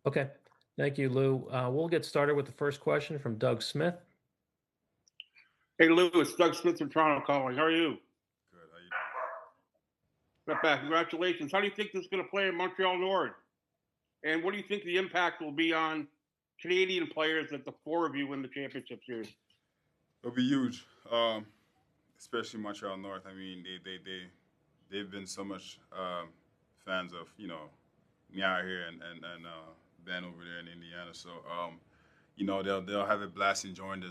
Okay. Thank you, Lou. We'll get started with the first question from Doug Smith. Hey, Lou, it's Doug Smith from Toronto calling. How are you? Good. How you Not bad. Congratulations. How do you think this is going to play in Montreal Nord? And what do you think the impact will be on Canadian players that the four of you win the championship series? It'll be huge, especially Montreal North. I mean, they've been so much fans of me out here and Ben over there in Indiana. So they'll have a blast enjoying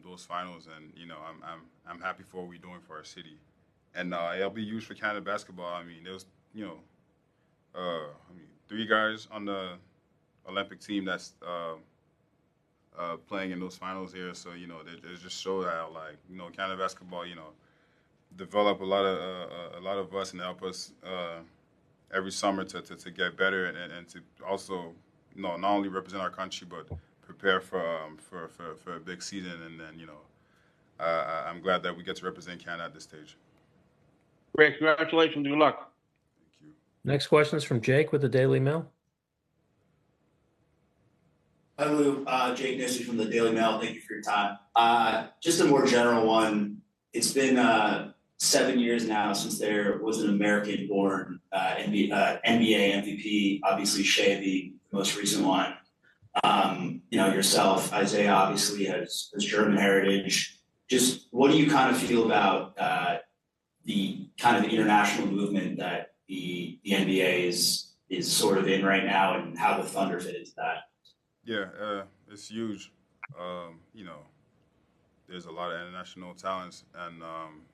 those finals, and I'm happy for what we're doing for our city, and it'll be huge for Canada basketball. I mean, there's three guys on the Olympic team that's playing in those finals here. So they just show how Canada basketball develop a lot of us and help us every summer to get better and to also not only represent our country but prepare for a big season. And then I'm glad that we get to represent Canada at this stage. Great, congratulations. Good luck. Thank you. Next question is from Jake with the Daily Mail. Hi, Lou. Jake Nisley from the Daily Mail. Thank you for your time. Just a more general one. It's been 7 years now since there was an American-born NBA MVP. Obviously, Shea, the most recent one. Yourself, Isaiah, obviously has German heritage. Just what do you kind of feel about the kind of international movement that the NBA is sort of in right now, and how the Thunder fit into that? Yeah, it's huge. There's a lot of international talents, and I'm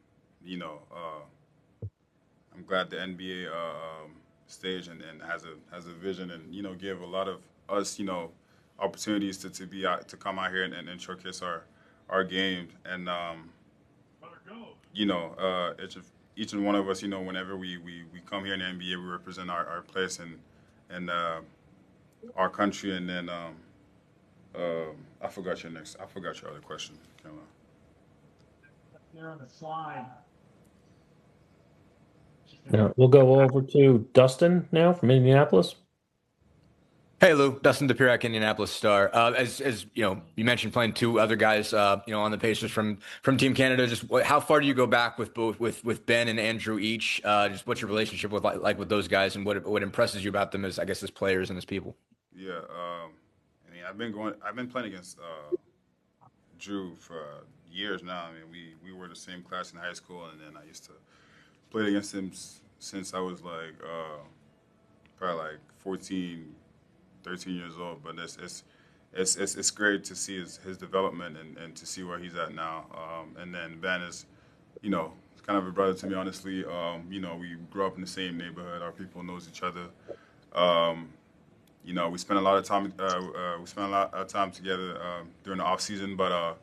glad the NBA stage and has a vision and give a lot of us opportunities to come out here and showcase our game, and each and one of us whenever we come here in the NBA, we represent our place and our country. And then I forgot your other question. There on the slide. We'll go over to Dustin now from Indianapolis. Hey, Lou. Dustin DePirac, Indianapolis Star. As you mentioned playing two other guys, on the Pacers from Team Canada. Just how far do you go back with both with Ben and Andrew each? Just what's your relationship with with those guys, and what impresses you about them as players and as people? Yeah, I've been playing against Drew for years now. I mean, we were the same class in high school, and then I used to play against him since I was probably 14, 13 years old. But it's great to see his development and to see where he's at now. And then Ben is, kind of a brother to me, honestly. We grew up in the same neighborhood. Our people knows each other. We spent a lot of time together during the off season. But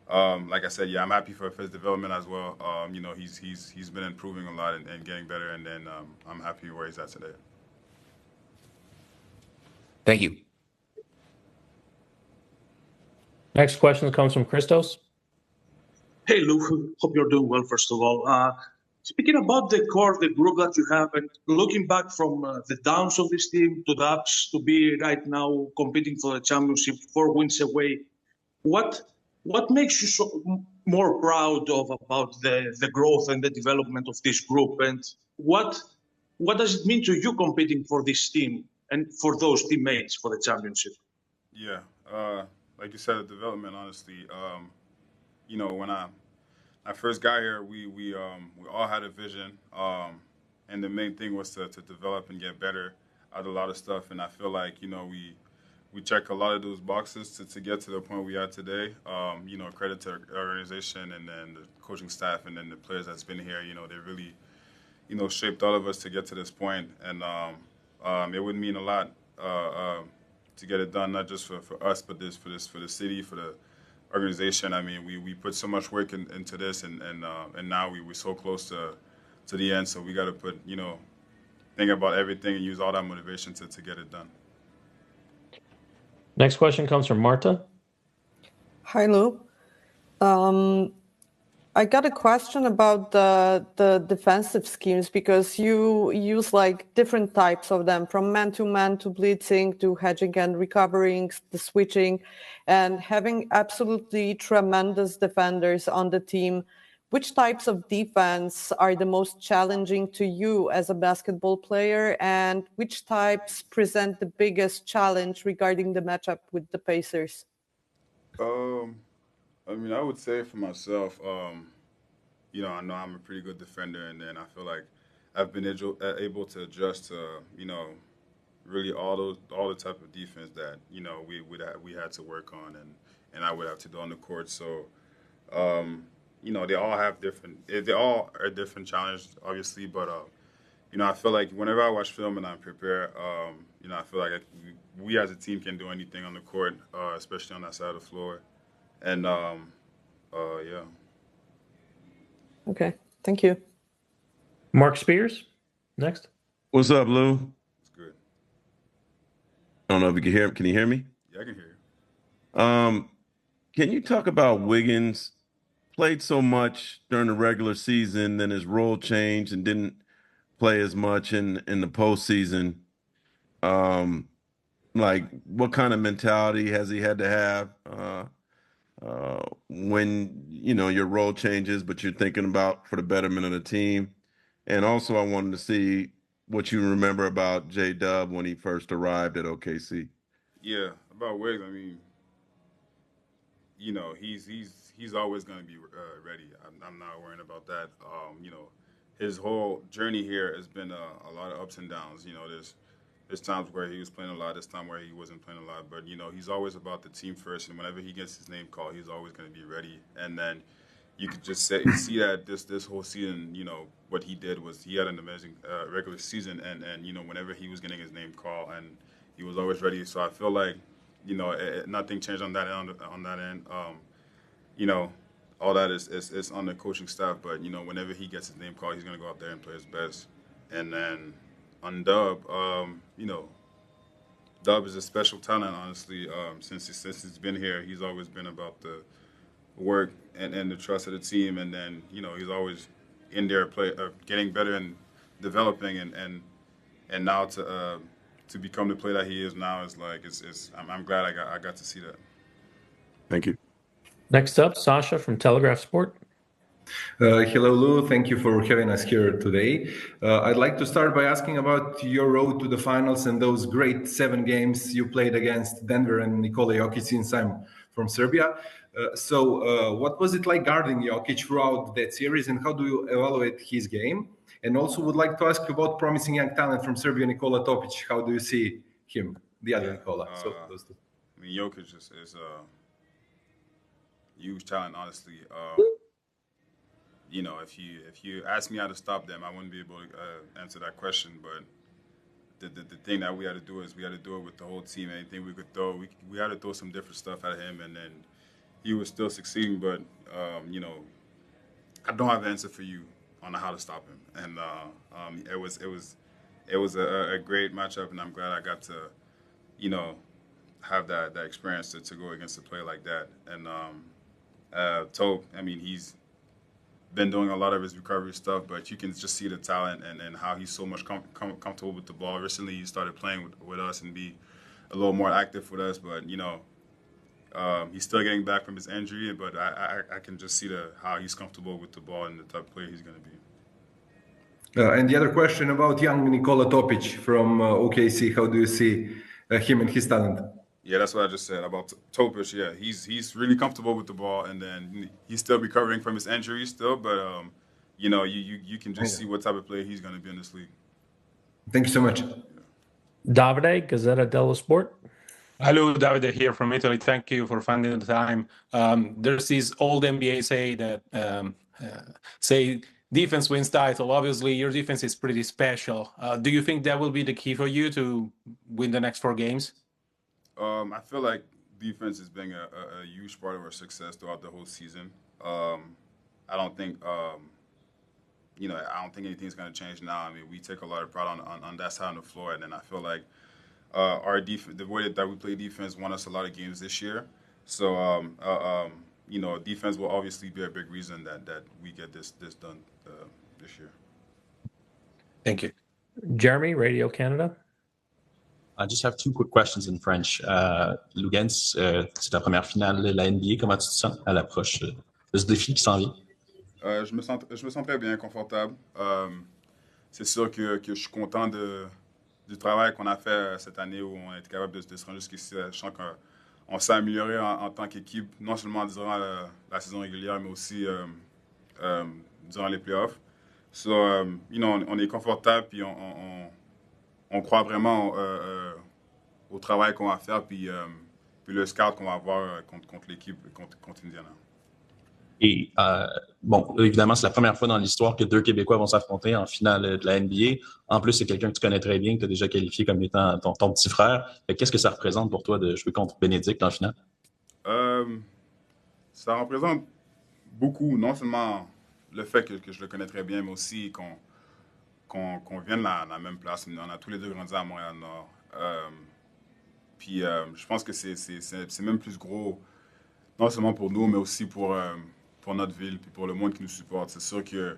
like I said, I'm happy for his development as well. He's been improving a lot and getting better, and then I'm happy where he's at today. Thank you. Next question comes from Christos. Hey, Lou. Hope you're doing well, first of all. Speaking about the core, the group that you have, and looking back from the downs of this team to the ups, to be right now competing for the championship, 4 wins away, what makes you so more proud about the growth and the development of this group, and what does it mean to you competing for this team and for those teammates for the championship? Yeah, like you said, the development. Honestly, when I first got here, we all had a vision, and the main thing was to develop and get better at a lot of stuff. And I feel like we check a lot of those boxes to get to the point we are today. Credit to our organization and then the coaching staff and then the players that's been here. They really shaped all of us to get to this point. And it would mean a lot to get it done, not just for us, but for the city, for the organization. I mean, we put so much work into this, and now we're so close to the end. So we got to think about everything and use all that motivation to get it done. Next question comes from Marta. Hi, Lou. I got a question about the defensive schemes because you use like different types of them, from man to blitzing to hedging and recovering, the switching, and having absolutely tremendous defenders on the team. Which types of defense are the most challenging to you as a basketball player, and which types present the biggest challenge regarding the matchup with the Pacers? I mean, I would say for myself, I know I'm a pretty good defender, and then I feel like I've been able to adjust to, really all the type of defense that we had to work on, and I would have to do on the court. So, they all have they all are different challenges, obviously, but I feel like whenever I watch film and I prepare, I feel like we as a team can do anything on the court, especially on that side of the floor, and yeah. Okay, thank you. Mark Spears, next. What's up, Lou? It's good. I don't know if you can hear. Can you hear me? Yeah, I can hear you. Can you talk about Wiggins? Played so much during the regular season, then his role changed and didn't play as much in the postseason. Like, what kind of mentality has he had to have when your role changes, but you're thinking about for the betterment of the team? And also, I wanted to see what you remember about J-Dub when he first arrived at OKC. Yeah, about Wiggs, I mean, he's always going to be ready. I'm not worrying about that. His whole journey here has been a lot of ups and downs. There's times where he was playing a lot, there's time where he wasn't playing a lot. But he's always about the team first, and whenever he gets his name called, he's always going to be ready. And then you could just see that this whole season, what he did was he had an amazing regular season, and whenever he was getting his name called, and he was always ready. So I feel like nothing changed on that end. All that is on the coaching staff. But whenever he gets his name called, he's gonna go out there and play his best. And then on Dub, Dub is a special talent. Honestly, since he's been here, he's always been about the work and the trust of the team. And then he's always in there getting better and developing. And now to become the player that he is now is like I'm glad I got to see that. Thank you. Next up, Sasha from Telegraph Sport. Hello, Lou. Thank you for having us here today. I'd like to start by asking about your road to the finals and those great 7 games you played against Denver and Nikola Jokic, since I'm from Serbia. So what was it like guarding Jokic throughout that series, and how do you evaluate his game? And also would like to ask you about promising young talent from Serbia, Nikola Topic. How do you see him, the other Nikola? So those two. I mean, Jokic is a huge talent, honestly. If you ask me how to stop them, I wouldn't be able to answer that question. But the thing that we had to do is we had to do it with the whole team. Anything we could throw, we had to throw some different stuff at him, and then he was still succeeding. But I don't have an answer for you on how to stop him. And it was a great matchup, and I'm glad I got to have that experience to go against a player like that. And Tope, I mean, he's been doing a lot of his recovery stuff, but you can just see the talent and how he's so much comfortable with the ball. Recently, he started playing with us and be a little more active with us, but he's still getting back from his injury. But I can just see how he's comfortable with the ball and the type of player he's going to be. And the other question about young Nikola Topic from OKC. How do you see him and his talent? Yeah, that's what I just said about Topic. Yeah, he's really comfortable with the ball, and then he's still recovering from his injury still. But you can just see what type of player he's going to be in this league. Thank you so much. Davide, Gazzetta dello Sport. Hello, Davide here from Italy. Thank you for finding the time. There's this old NBA say that say defense wins title. Obviously, your defense is pretty special. Do you think that will be the key for you to win the next 4 games? I feel like defense has been a huge part of our success throughout the whole season. I don't think I don't think anything's going to change now. I mean, we take a lot of pride on that side of the floor, and then I feel like our defense, the way that we play defense, won us a lot of games this year. So defense will obviously be a big reason that we get this done this year. Thank you. Jeremy, Radio Canada. I just have two quick questions in French. Luguentz, c'est ta première finale de la NBA. Comment tu te sens à l'approche de ce défi qui s'en vient? Je me sens très bien, confortable. C'est sûr que je suis content du travail qu'on a fait cette année où on a été capable de se rendre jusqu'ici. Je sens qu'on s'est amélioré en tant qu'équipe, non seulement durant la saison régulière, mais aussi durant les playoffs. So, on est confortable, puis on croit vraiment au travail qu'on va faire, puis le scout qu'on va avoir contre l'équipe, contre Indiana. Et bon, évidemment, c'est la première fois dans l'histoire que deux Québécois vont s'affronter en finale de la NBA. En plus, c'est quelqu'un que tu connais très bien, que tu as déjà qualifié comme étant ton petit frère. Qu'est-ce que ça représente pour toi de jouer contre Bénédicte en finale? Ça représente beaucoup, non seulement le fait que je le connais très bien, mais aussi qu'on vient de la même place. On a tous les deux grandi à Montréal-Nord. Puis je pense que c'est même plus gros, non seulement pour nous, mais aussi pour notre ville, puis pour le monde qui nous supporte. C'est sûr que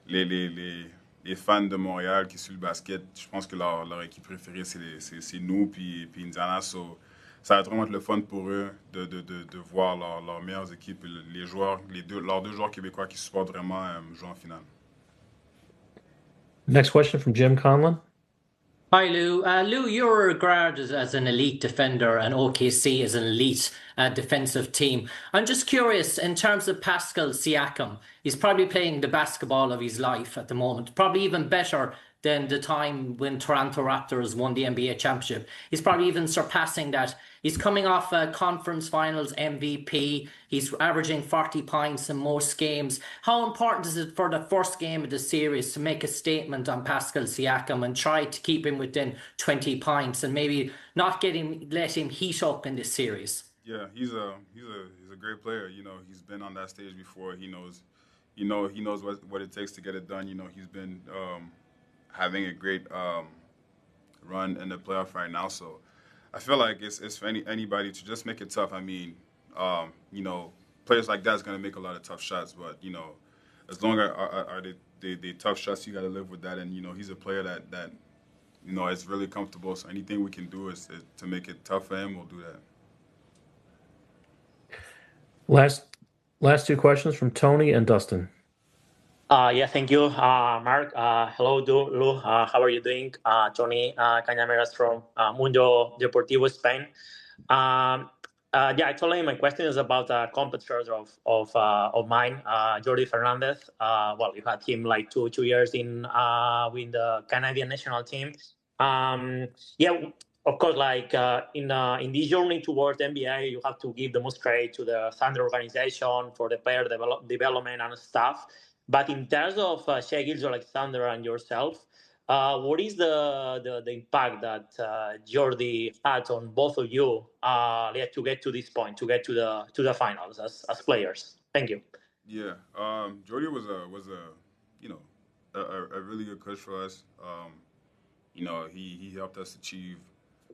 les fans de Montréal qui suivent le basket, je pense que leur équipe préférée, c'est nous, puis Indiana. So, ça va vraiment être le fun pour eux de voir leurs meilleures équipes, les joueurs, leurs deux joueurs québécois qui supportent vraiment jouer en finale. Next question from Jim Conlon. Hi, Lou. Lou, you're regarded as an elite defender and OKC as an elite defensive team. I'm just curious, in terms of Pascal Siakam, he's probably playing the basketball of his life at the moment, probably even better than the time when Toronto Raptors won the NBA championship. He's probably even surpassing that. He's coming off a conference finals MVP. He's averaging 40 points in most games. How important is it for the first game of the series to make a statement on Pascal Siakam and try to keep him within 20 points and maybe not let him heat up in this series? Yeah, he's a great player. He's been on that stage before. He knows what it takes to get it done. He's been having a great run in the playoff right now. So I feel like it's for anybody to just make it tough. I mean, players like that is going to make a lot of tough shots, but as long as are they tough shots, you got to live with that. And he's a player that is really comfortable. So anything we can do is to make it tough for him, we'll do that. Last two questions from Tony and Dustin. Yeah, thank you, Mark. Hello, Lou. How are you doing? Tony Cañameras from Mundo Deportivo, Spain. Yeah, actually, my question is about a competitor of mine, Jordi Fernandez. Well, you had him like two years in with the Canadian national team. Yeah, of course, like in this journey towards NBA, you have to give the most credit to the Thunder organization for the player development and stuff. But in terms of Shai Gilgeous-Alexander and yourself, what is the impact that Jordi had on both of you to get to this point, to get to the finals as players? Thank you. Yeah, Jordi was a really good coach for us. He helped us achieve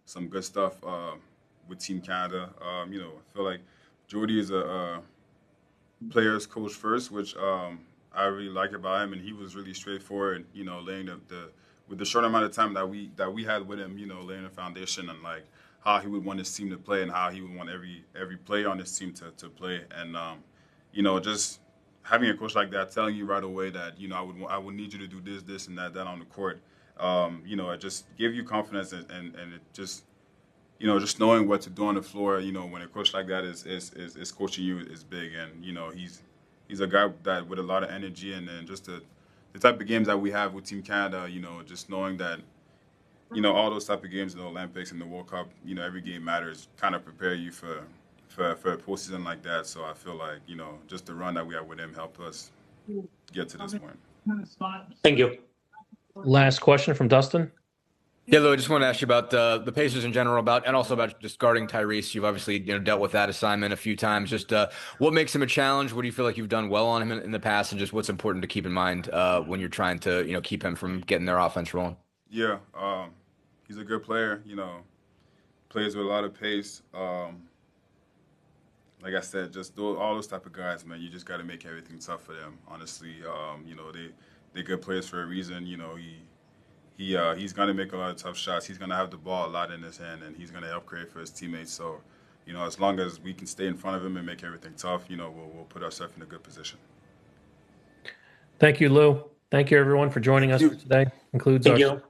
some good stuff with Team Canada. I feel like Jordi is a players coach first, which I really like about him, and he was really straightforward. Laying with the short amount of time that we had with him, laying the foundation and like how he would want his team to play and how he would want every player on his team to play. And just having a coach like that telling you right away that I would need you to do this and that on the court. It just gave you confidence and it just just knowing what to do on the floor. When a coach like that is coaching you is big, and he's a guy that with a lot of energy, and then just the type of games that we have with Team Canada, just knowing that, all those type of games in the Olympics and the World Cup, every game matters, kind of prepare you for a postseason like that. So I feel like, just the run that we had with him helped us get to this point. Thank you. Last question from Dustin. Yeah, Lou, I just want to ask you about the Pacers in general, and also about just guarding Tyrese. You've obviously dealt with that assignment a few times. Just what makes him a challenge? What do you feel like you've done well on him in the past, and just what's important to keep in mind when you're trying to keep him from getting their offense rolling? Yeah, he's a good player. Plays with a lot of pace. like I said, just all those type of guys, man. You just got to make everything tough for them. Honestly, they're good players for a reason. He's gonna make a lot of tough shots. He's gonna have the ball a lot in his hand, and he's gonna help create for his teammates. So, as long as we can stay in front of him and make everything tough, we'll put ourselves in a good position. Thank you, Lou. Thank you, everyone, for joining us for today. Concludes Thank our you.